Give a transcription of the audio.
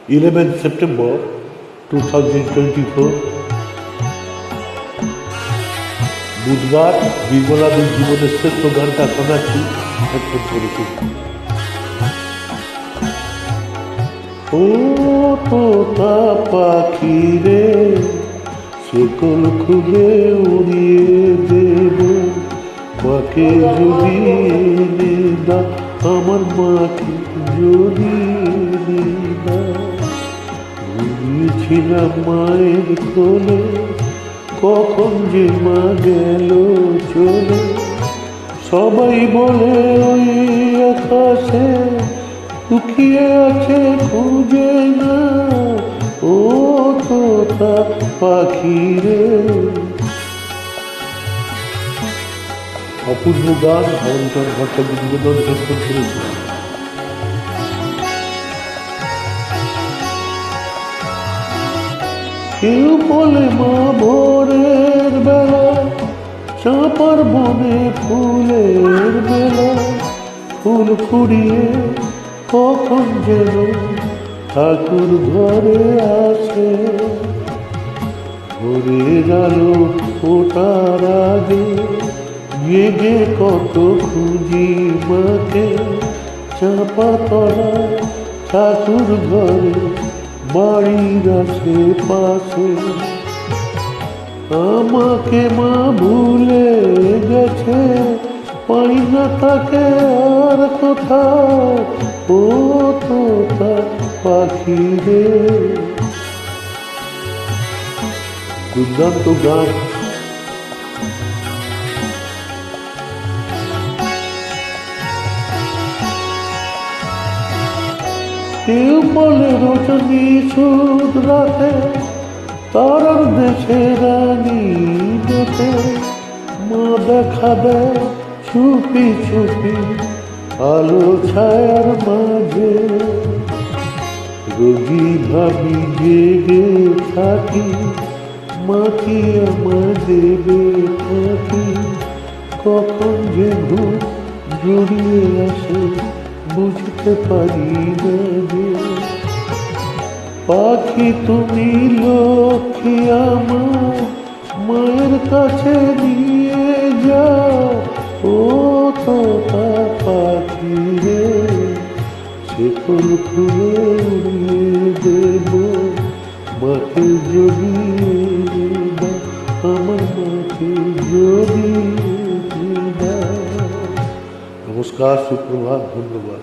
11 September 2024 বুধবার বিমলাদের জীবনের শ্রেষ্ঠ গানটা শোনাচ্ছি হেডফোন করেছি। ও তোতা পাখি রে শেকল খুলে উড়িয়ে দেব মাকে যদি এনে দাও, আমার মাকে যদি এনে দাও। ঘুমিয়েছিলাম মায়ের কোলে, কখন যে মা গেল চলে। সবাই বলে ওই আকাশে লুকিয়ে আছে, খুঁজে না ও তোতা পাখি রে। অপূর্ব গান ভবনচর ভট্টাচার্য নিবেদন হেডফোন করেছে। কেউ বলে মা ভোরের বেলা, চাঁপার বনে ফুলের বেলা, ফুল ফুরিয়ে কখন যেন ঠাকুর ঘরে আসে। ভোরের আলো ফোটার আগে জেগে কত খুঁজি মাকে, চাঁপা তলা ঠাকুর ঘরে বাড়ির আশেপাশে। আমাকে মা ভুলে গেছে, পাই না তাকে আর কোথাও, ও তোতা পাখি রে। দুর্দান্ত গান। কেউ বলে রজনী সুদ রাতে তারার দেশে রানী যেতে, মা দেখা দেয় চুপি চুপি আলো ছায়ার মাঝে। রোগী ভাবি জেগে থাকি, মা কি আমার দেবে থাকি, কখন যে ঘুম জড়িয়ে আসে বুঝতে পারি না যে। পাখি তুমি লক্ষ্মী আমার, মায়ের কাছে নিয়ে যাও, ও তোতা পাখি রে শেকল খুলে উড়িয়ে দেব মাকে যদি দাও, আমার মাকে যদি দাও। নমস্কার, সুপ্রভাত, ধন্যবাদ।